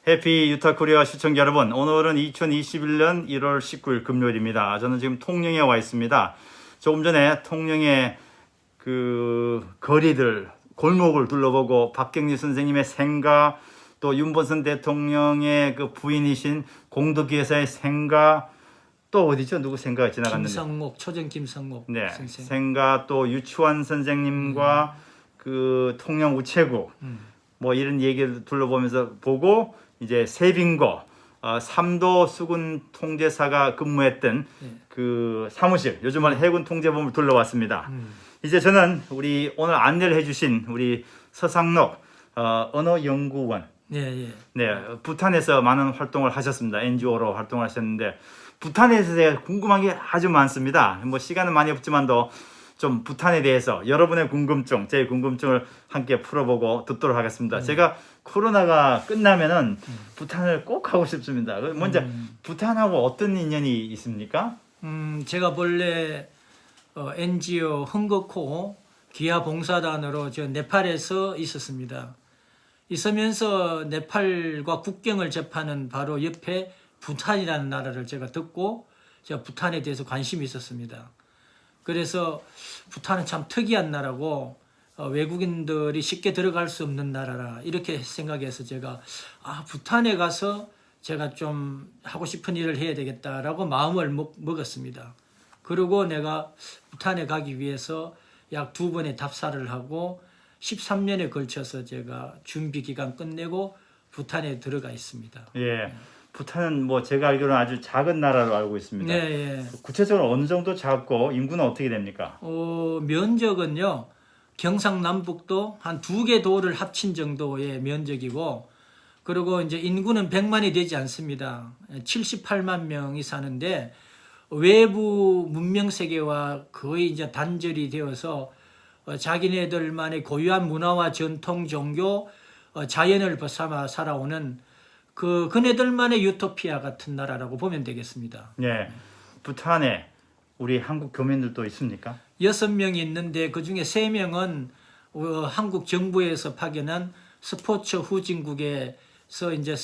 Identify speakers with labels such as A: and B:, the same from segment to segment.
A: 해피 유타 코리아 시청자 여러분, 오늘은 2021년 1월 19일 금요일입니다. 저는 지금 통영에 와 있습니다. 조금 전에 통영의 그 거리들, 골목을 둘러보고 박경리 선생님의 생가, 또 윤본선 대통령의 그 부인이신 공덕기여사의 생가, 또 어디죠? 누구 생가가 지나갔는데?
B: 김성옥, 초정 김성옥
A: 네,
B: 선생.
A: 생가, 또 유치환 선생님과 그 통영 우체국, 뭐 이런 얘기를 둘러보면서 보고, 이제 세빙고, 삼도 수군 통제사가 근무했던 그 사무실, 요즘 말로 해군 통제본부를 둘러왔습니다. 이제 저는 우리 오늘 안내를 해주신 우리 서상록 언어연구원,
B: 예.
A: 네, 부탄에서 많은 활동을 하셨습니다. NGO로 활동을 하셨는데, 부탄에 대해서 궁금한 게 아주 많습니다. 뭐 시간은 많이 없지만도 좀 부탄에 대해서 여러분의 궁금증, 제 궁금증을 함께 풀어보고 듣도록 하겠습니다. 제가 코로나가 끝나면은 부탄을 꼭 가고 싶습니다. 먼저 부탄하고 어떤 인연이 있습니까?
B: 제가 본래 NGO 흥거코 기아봉사단으로 저 네팔에서 있었습니다. 있으면서 네팔과 국경을 접하는 바로 옆에 부탄이라는 나라를 제가 듣고 제가 부탄에 대해서 관심이 있었습니다. 그래서 부탄은 참 특이한 나라고 외국인들이 쉽게 들어갈 수 없는 나라라 이렇게 생각해서 제가 부탄에 가서 제가 좀 하고 싶은 일을 해야 되겠다라고 마음을 먹었습니다. 그리고 내가 부탄에 가기 위해서 약 2번의 답사를 하고 13년에 걸쳐서 제가 준비 기간 끝내고 부탄에 들어가 있습니다.
A: 예. 부탄은 뭐 제가 알기로는 아주 작은 나라로 알고 있습니다.
B: 네.
A: 구체적으로 어느 정도 작고 인구는 어떻게 됩니까?
B: 면적은요. 경상남북도 한 2개 도를 합친 정도의 면적이고 그리고 이제 인구는 100만이 되지 않습니다. 78만 명이 사는데 외부 문명 세계와 거의 이제 단절이 되어서 자기네들만의 고유한 문화와 전통, 종교, 자연을 벗삼아 살아오는 그네들만의 유토피아 같은 나라라고 보면 되겠습니다.
A: 예. 부탄에 우리 한국 교민들도 있습니까?
B: 6명이 있는데 그중에 3명은 한국 정부에서 파견한 스포츠 후진국에서 이제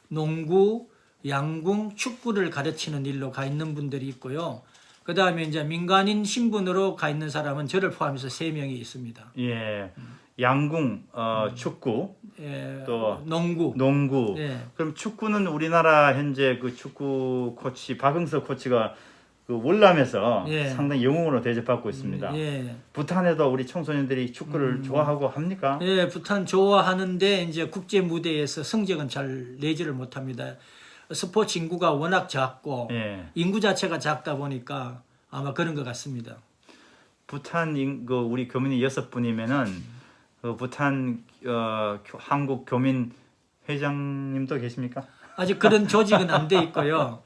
B: 농구, 양궁, 축구를 가르치는 일로 가 있는 분들이 있고요. 그 다음에 이제 민간인 신분으로 가 있는 사람은 저를 포함해서 3명이 있습니다.
A: 예. 양궁, 축구, 또 농구.
B: 예.
A: 그럼 축구는 우리나라 현재 그 축구 코치 박응석 코치가 그 월남에서 상당히 영웅으로 대접받고 있습니다. 부탄에도 우리 청소년들이 축구를 좋아하고 합니까?
B: 예, 부탄 좋아하는데 이제 국제 무대에서 성적은 잘 내지를 못합니다. 스포츠 인구가 워낙 작고 인구 자체가 작다 보니까 아마 그런 것 같습니다.
A: 부탄 그 우리 교민이 6분이면은 그 부탄 한국 교민 회장님도 계십니까?
B: 아직 그런 조직은 안 돼 있고요.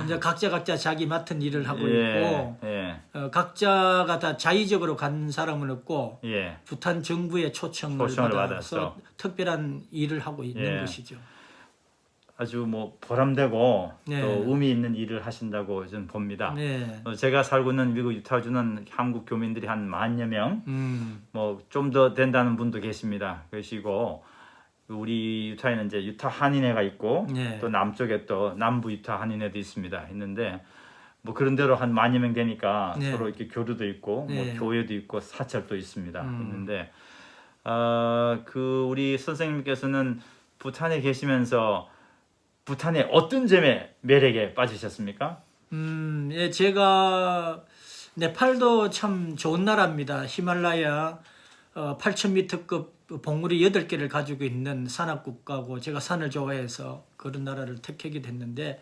B: 이제 각자 자기 맡은 일을 하고 있고 각자가 다 자의적으로 간 사람은 없고 부탄 정부의 초청을 받아서 특별한 일을 하고 있는 것이죠.
A: 아주 뭐 보람되고 또 의미 있는 일을 하신다고 저는 봅니다. 제가 살고 있는 미국 유타주는 한국 교민들이 한 10,000여 명, 뭐 좀 더 된다는 분도 계십니다. 그러시고 우리 유타에는 이제 유타 한인회가 있고 또 남쪽에 또 남부 유타 한인회도 있는데 뭐 그런 대로 한 10,000여 명 되니까 서로 이렇게 교류도 있고 뭐 교회도 있고 사찰도 있습니다. 있는데 그 우리 선생님께서는 부탄에 계시면서 부탄의 어떤 점에 매력에 빠지셨습니까?
B: 예, 제가 네팔도 참 좋은 나라입니다. 히말라야 8,000m급 봉우리 8개를 가지고 있는 산악국가고 제가 산을 좋아해서 그런 나라를 택하게 됐는데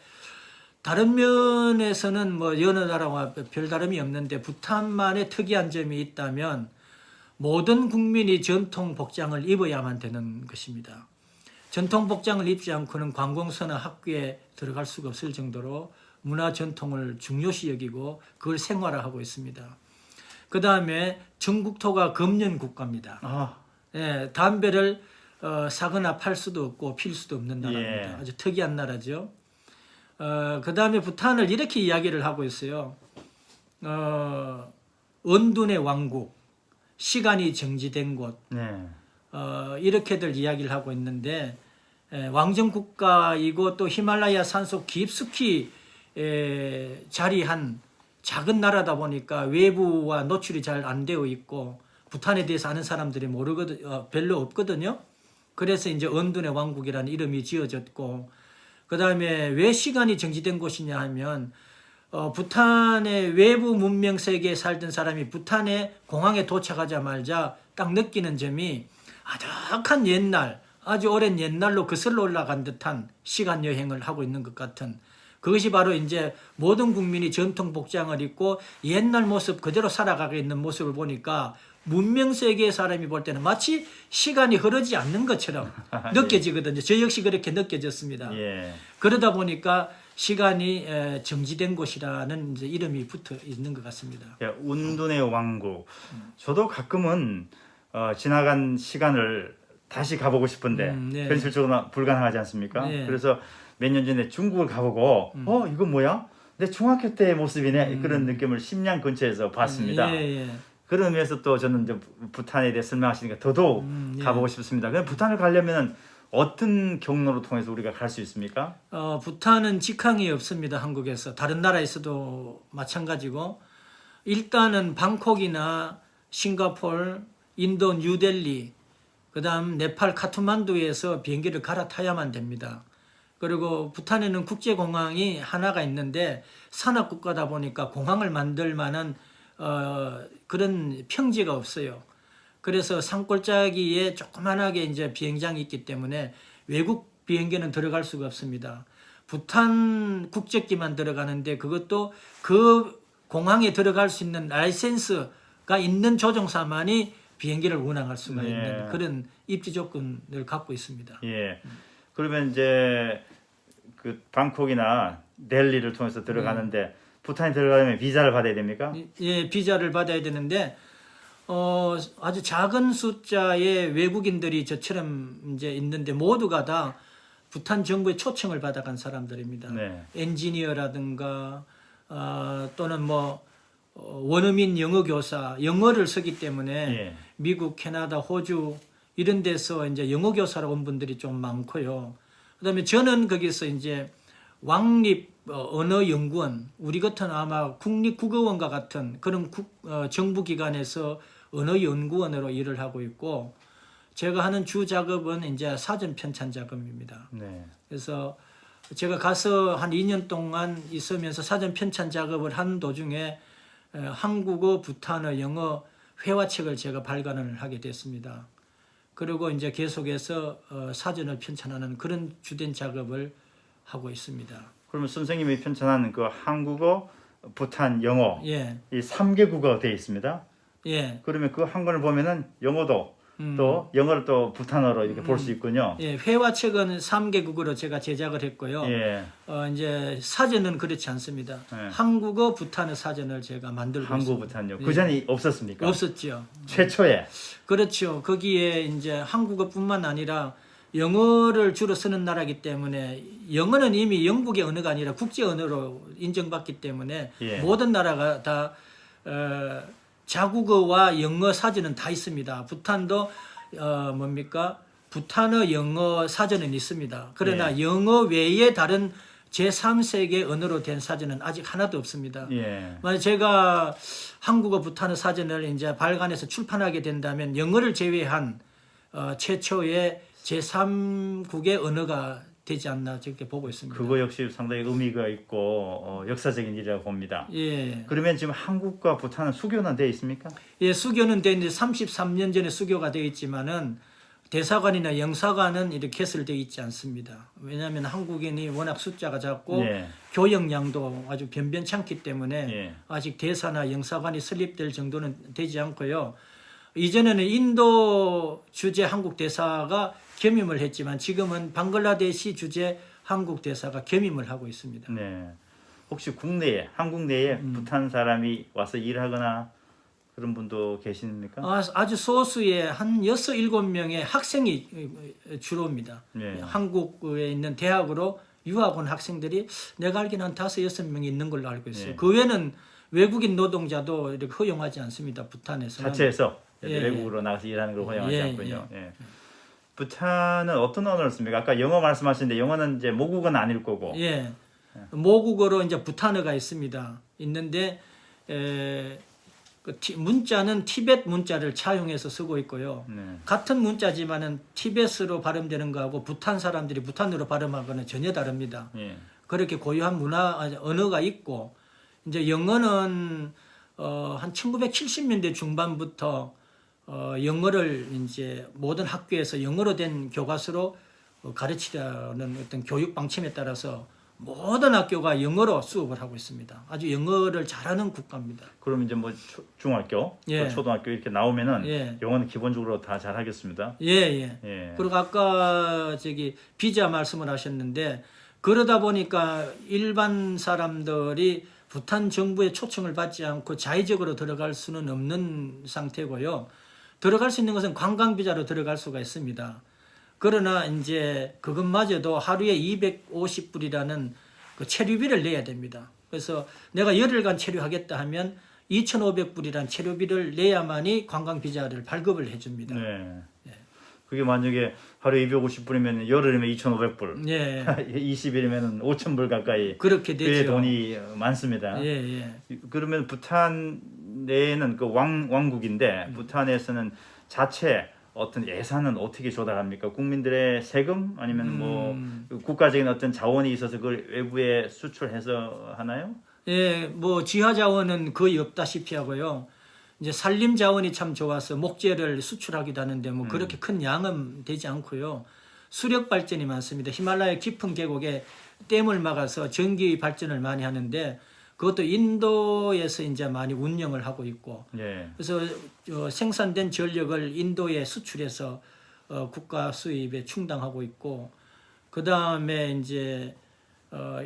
B: 다른 면에서는 뭐 여느 나라와 별다름이 없는데 부탄만의 특이한 점이 있다면 모든 국민이 전통 복장을 입어야만 되는 것입니다. 전통 복장을 입지 않고는 관공서나 학교에 들어갈 수가 없을 정도로 문화 전통을 중요시 여기고 그걸 생활화하고 있습니다. 그 다음에 전국토가 금년 국가입니다. 담배를 사거나 팔 수도 없고 필 수도 없는 나라입니다. 아주 특이한 나라죠. 그 다음에 부탄을 이렇게 이야기를 하고 있어요. 언둔의 왕국, 시간이 정지된 곳, 이렇게들 이야기를 하고 있는데 왕정 국가이고 또 히말라야 산속 깊숙이 자리한 작은 나라다 보니까 외부와 노출이 잘 안 되어 있고 부탄에 대해서 아는 사람들이 별로 없거든요. 그래서 이제 언둔의 왕국이라는 이름이 지어졌고, 그 다음에 왜 시간이 정지된 곳이냐 하면 부탄의 외부 문명 세계에 살던 사람이 부탄의 공항에 도착하자마자 딱 느끼는 점이 아득한 옛날, 아주 오랜 옛날로 거슬러 올라간 듯한 시간 여행을 하고 있는 것 같은, 그것이 바로 이제 모든 국민이 전통 복장을 입고 옛날 모습 그대로 살아가고 있는 모습을 보니까 문명 세계의 사람이 볼 때는 마치 시간이 흐르지 않는 것처럼 느껴지거든요. 저 역시 그렇게 느껴졌습니다.
A: 예.
B: 그러다 보니까 시간이 정지된 곳이라는 이제 이름이 붙어 있는 것 같습니다.
A: 예, 운둔의 왕국. 저도 가끔은 지나간 시간을 다시 가보고 싶은데
B: 네.
A: 현실적으로 불가능하지 않습니까?
B: 네.
A: 그래서 몇 년 전에 중국을 가보고 이거 뭐야? 내 중학교 때의 모습이네. 그런 느낌을 심양 근처에서 봤습니다.
B: 예.
A: 그런 의미에서 또 저는 이제 부탄에 대해 설명하시니까 더더욱
B: 예.
A: 가보고 싶습니다. 그럼 부탄을 가려면 어떤 경로로 통해서 우리가 갈 수 있습니까?
B: 부탄은 직항이 없습니다. 한국에서. 다른 나라에서도 마찬가지고, 일단은 방콕이나 싱가포르, 인도 뉴델리, 그 다음 네팔 카트만두에서 비행기를 갈아타야만 됩니다. 그리고 부탄에는 국제공항이 하나가 있는데 산악국가다 보니까 공항을 만들 만한 그런 평지가 없어요. 그래서 산골짜기에 조그만하게 이제 비행장이 있기 때문에 외국 비행기는 들어갈 수가 없습니다. 부탄 국적기만 들어가는데 그것도 그 공항에 들어갈 수 있는 라이센스가 있는 조종사만이 비행기를 운항할 수가 있는 그런 입지 조건을 갖고 있습니다.
A: 예. 그러면 이제 그 방콕이나 델리를 통해서 들어가는데 부탄에 들어가려면 비자를 받아야 됩니까?
B: 예, 비자를 받아야 되는데 아주 작은 숫자의 외국인들이 저처럼 이제 있는데 모두가 다 부탄 정부의 초청을 받아간 사람들입니다.
A: 네.
B: 엔지니어라든가 또는 뭐 원어민 영어 교사, 영어를 쓰기 때문에
A: 예.
B: 미국, 캐나다, 호주 이런 데서 이제 영어 교사로 온 분들이 좀 많고요. 그다음에 저는 거기서 이제 왕립 언어연구원, 우리 같은 아마 국립국어원과 같은 그런 정부 기관에서 언어연구원으로 일을 하고 있고, 제가 하는 주 작업은 이제 사전 편찬 작업입니다.
A: 네.
B: 그래서 제가 가서 한 2년 동안 있으면서 사전 편찬 작업을 하는 도중에 한국어, 부탄어, 영어 회화책을 제가 발간을 하게 됐습니다. 그리고 이제 계속해서 사전을 편찬하는 그런 주된 작업을 하고 있습니다.
A: 그러면 선생님이 편찬하는 그 한국어, 부탄, 영어
B: 예.
A: 이 3개국어가 되어 있습니다.
B: 예.
A: 그러면 그 한 권을 보면은 영어도 또 영어를 또 부탄어로 이렇게 볼 수 있군요.
B: 예, 회화책은 3개국어로 제가 제작을 했고요.
A: 예.
B: 이제 사전은 그렇지 않습니다.
A: 예.
B: 한국어, 부탄어 사전을 제가 만들고
A: 한국
B: 있습니다.
A: 부탄요. 그 전에 없었습니까?
B: 없었죠.
A: 최초에.
B: 그렇죠. 거기에 이제 한국어뿐만 아니라 영어를 주로 쓰는 나라이기 때문에, 영어는 이미 영국의 언어가 아니라 국제 언어로 인정받기 때문에
A: 예.
B: 모든 나라가 다 자국어와 영어 사전은 다 있습니다. 부탄도 뭡니까? 부탄어 영어 사전은 있습니다. 그러나
A: 예.
B: 영어 외에 다른 제3세계 언어로 된 사전은 아직 하나도 없습니다.
A: 예.
B: 만약 제가 한국어 부탄어 사전을 이제 발간해서 출판하게 된다면 영어를 제외한 최초의 제3국의 언어가 되지 않나 저렇게 보고 있습니다.
A: 그거 역시 상당히 의미가 있고 역사적인 일이라고 봅니다.
B: 예.
A: 그러면 지금 한국과 부탄은 수교는 되어 있습니까?
B: 예, 수교는 돼 있는데 33년 전에 수교가 되어 있지만은 대사관이나 영사관은 이렇게 개설되어 있지 않습니다. 왜냐하면 한국인이 워낙 숫자가 작고
A: 예.
B: 교역량도 아주 변변찮기 때문에
A: 예.
B: 아직 대사나 영사관이 설립될 정도는 되지 않고요. 이전에는 인도 주재 한국 대사가 겸임을 했지만 지금은 방글라데시 주재 한국 대사가 겸임을 하고 있습니다.
A: 네. 혹시 국내에 한국 내에 부탄 사람이 와서 일하거나 그런 분도 계십니까?
B: 아주 소수의 한 6, 7명의 학생이 주로입니다.
A: 네.
B: 한국에 있는 대학으로 유학 온 학생들이 내가 알기는 한 5, 6명이 있는 걸로 알고 있어요.
A: 네.
B: 그 외에는 외국인 노동자도 이렇게 허용하지 않습니다. 부탄에서는.
A: 자체에서
B: 예,
A: 외국으로 나가서 일하는 걸 허용하지
B: 예,
A: 않군요. 예. 부탄은 어떤 언어를 씁니까? 아까 영어 말씀하셨는데 영어는 이제 모국어는 아닐 거고.
B: 예. 모국어로 이제 부탄어가 있습니다. 있는데 문자는 티벳 문자를 차용해서 쓰고 있고요.
A: 네.
B: 같은 문자지만은 티벳으로 발음되는 거하고 부탄 사람들이 부탄으로 발음하거나 전혀 다릅니다.
A: 예.
B: 그렇게 고유한 언어가 있고 이제 영어는 한 1970년대 중반부터 영어를 이제 모든 학교에서 영어로 된 교과서로 가르치려는 어떤 교육 방침에 따라서 모든 학교가 영어로 수업을 하고 있습니다. 아주 영어를 잘하는 국가입니다.
A: 그럼 이제 뭐 중학교,
B: 예.
A: 초등학교 이렇게 나오면은
B: 예.
A: 영어는 기본적으로 다 잘하겠습니다.
B: 예.
A: 예.
B: 그리고 아까 비자 말씀을 하셨는데 그러다 보니까 일반 사람들이 부탄 정부의 초청을 받지 않고 자의적으로 들어갈 수는 없는 상태고요. 들어갈 수 있는 것은 관광 비자로 들어갈 수가 있습니다. 그러나 이제 그것마저도 하루에 250불이라는 그 체류비를 내야 됩니다. 그래서 내가 열흘간 체류하겠다 하면 2,500불이라는 체류비를 내야만이 관광 비자를 발급을 해줍니다.
A: 네. 그게 만약에 하루에 250불이면 열흘이면 2,500불.
B: 예.
A: 20일이면 5,000불 가까이.
B: 그렇게
A: 꽤
B: 되죠.
A: 돈이 많습니다.
B: 예.
A: 그러면 부탄 내에는 그 왕국인데 부탄에서는 자체 어떤 예산은 어떻게 조달합니까? 국민들의 세금 아니면 뭐 국가적인 어떤 자원이 있어서 그걸 외부에 수출해서 하나요?
B: 예, 뭐 지하 자원은 거의 없다시피 하고요. 이제 산림 자원이 참 좋아서 목재를 수출하기도 하는데 뭐 그렇게 큰 양은 되지 않고요. 수력 발전이 많습니다. 히말라야 깊은 계곡에 댐을 막아서 전기 발전을 많이 하는데 그것도 인도에서 이제 많이 운영을 하고 있고.
A: 예.
B: 그래서 생산된 전력을 인도에 수출해서 국가 수입에 충당하고 있고. 그 다음에 이제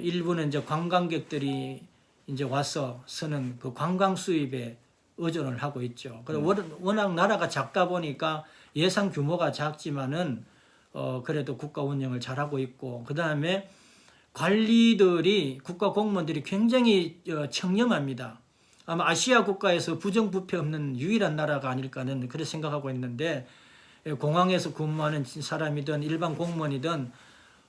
B: 일부는 이제 관광객들이 이제 와서 쓰는 그 관광 수입에 의존을 하고 있죠. 그리고 워낙 나라가 작다 보니까 예산 규모가 작지만은 그래도 국가 운영을 잘하고 있고, 그 다음에 관리들이 국가 공무원들이 굉장히 청렴합니다. 아마 아시아 국가에서 부정부패 없는 유일한 나라가 아닐까는 그렇게 생각하고 있는데, 공항에서 근무하는 사람이든 일반 공무원이든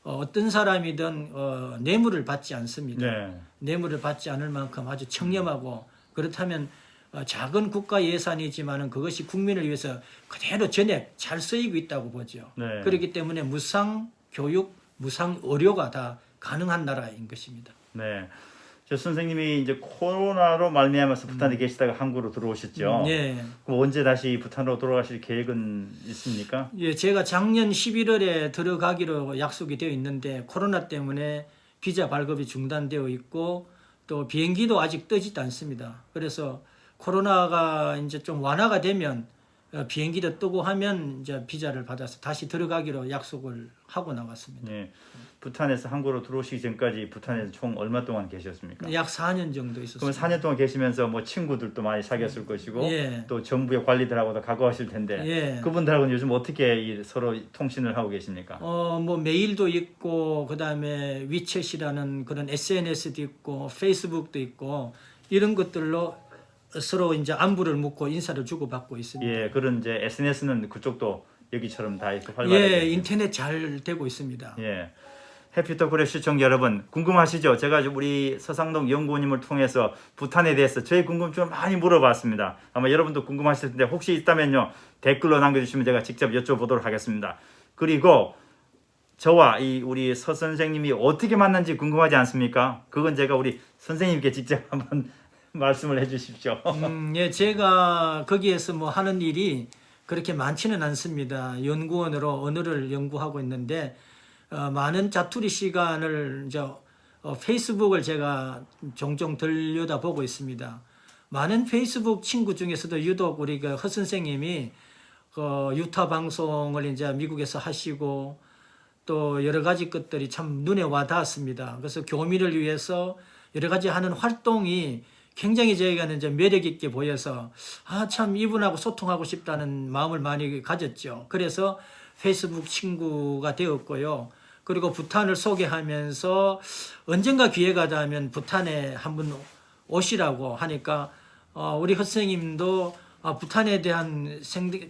B: 어떤 사람이든 뇌물을 받지 않습니다.
A: 네.
B: 뇌물을 받지 않을 만큼 아주 청렴하고, 그렇다면 작은 국가 예산이지만은 그것이 국민을 위해서 그대로 전액 잘 쓰이고 있다고 보죠.
A: 네.
B: 그렇기 때문에 무상 교육, 무상 의료가 다 가능한 나라인 것입니다.
A: 네. 저 선생님이 이제 코로나로 말미암아서 부탄에 계시다가 한국으로 들어오셨죠.
B: 네.
A: 그럼 언제 다시 부탄으로 돌아가실 계획은 있습니까?
B: 예, 제가 작년 11월에 들어가기로 약속이 되어 있는데 코로나 때문에 비자 발급이 중단되어 있고 또 비행기도 아직 뜨지도 않습니다. 그래서 코로나가 이제 좀 완화가 되면 비행기도 뜨고 하면 이제 비자를 받아서 다시 들어가기로 약속을 하고 나왔습니다.
A: 네. 부탄에서 한국으로 들어오시기 전까지 부탄에서 총 얼마 동안 계셨습니까?
B: 약 4년 정도
A: 그럼
B: 있었습니다.
A: 4년 동안 계시면서 뭐 친구들도 많이 사귀었을 것이고
B: 예.
A: 또 정부의 관리들하고도 가까우실 텐데
B: 예.
A: 그분들하고는 요즘 어떻게 서로 통신을 하고 계십니까?
B: 뭐 메일도 있고 그다음에 위챗이라는 그런 SNS도 있고 페이스북도 있고 이런 것들로 서로 이제 안부를 묻고 인사를 주고받고 있습니다.
A: 예, 그런 이제 SNS는 그쪽도 여기처럼 다 이렇게 활발하게.
B: 예, 인터넷 잘 되고 있습니다.
A: 예. 해피토크의 시청자 여러분 궁금하시죠? 제가 우리 서상동 연구원님을 통해서 부탄에 대해서 저희 궁금증을 많이 물어봤습니다. 아마 여러분도 궁금하실 텐데 혹시 있다면요 댓글로 남겨주시면 제가 직접 여쭤보도록 하겠습니다. 그리고 저와 이 우리 서 선생님이 어떻게 만난지 궁금하지 않습니까? 그건 제가 우리 선생님께 직접 한번 말씀을 해주십시오.
B: 예, 제가 거기에서 뭐 하는 일이 그렇게 많지는 않습니다. 연구원으로 언어를 연구하고 있는데 많은 자투리 시간을 이제 페이스북을 제가 종종 들여다보고 있습니다. 많은 페이스북 친구 중에서도 유독 우리 허 선생님이 유타 방송을 이제 미국에서 하시고 또 여러 가지 것들이 참 눈에 와 닿았습니다. 그래서 교민을 위해서 여러 가지 하는 활동이 굉장히 저희가는 이제 매력 있게 보여서 참 이분하고 소통하고 싶다는 마음을 많이 가졌죠. 그래서 페이스북 친구가 되었고요. 그리고 부탄을 소개하면서 언젠가 기회가 닿으면 부탄에 한번 오시라고 하니까 우리 선생님도 부탄에 대한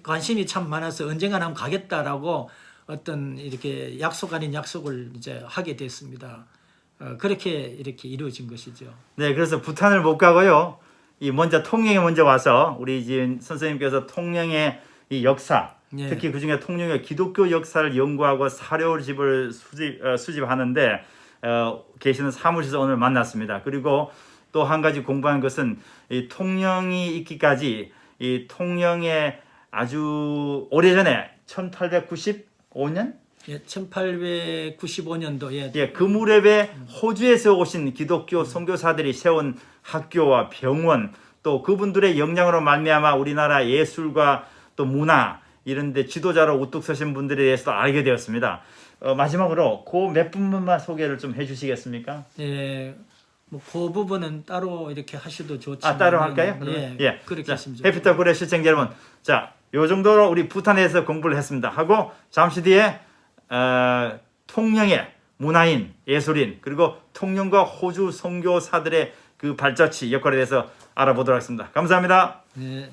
B: 관심이 참 많아서 언젠가 한번 가겠다라고 어떤 이렇게 약속 아닌 약속을 이제 하게 됐습니다. 그렇게 이렇게 이루어진 것이죠.
A: 네, 그래서 부탄을 못 가고요. 이 먼저 통영에 먼저 와서 우리 지금 선생님께서 통영의 이 역사,
B: 예.
A: 특히 그 중에 통영의 기독교 역사를 연구하고 사료집을 수집하는데 계시는 사무실에서 오늘 만났습니다. 그리고 또 한 가지 공부한 것은 이 통영이 있기까지 이 통영에 아주 오래전에 1895년
B: 예, 1895년도
A: 예, 그 무렵에 호주에서 오신 기독교 선교사들이 세운 학교와 병원 또 그분들의 영향으로 말미암아 우리나라 예술과 또 문화 이런 데 지도자로 우뚝 서신 분들에 대해서 알게 되었습니다. 마지막으로 그 몇 분만 소개를 좀 해주시겠습니까?
B: 예, 뭐 그 부분은 따로 이렇게 하셔도 좋지만
A: 따로 할까요?
B: 예, 그렇게 했으면 좋겠습니다.
A: 해피터 고래 시청자 여러분, 자, 요 정도로 우리 부탄에서 공부를 했습니다. 하고 잠시 뒤에 통영의 문화인, 예술인 그리고 통영과 호주 선교사들의 그 발자취 역할에 대해서 알아보도록 하겠습니다. 감사합니다.
B: 네.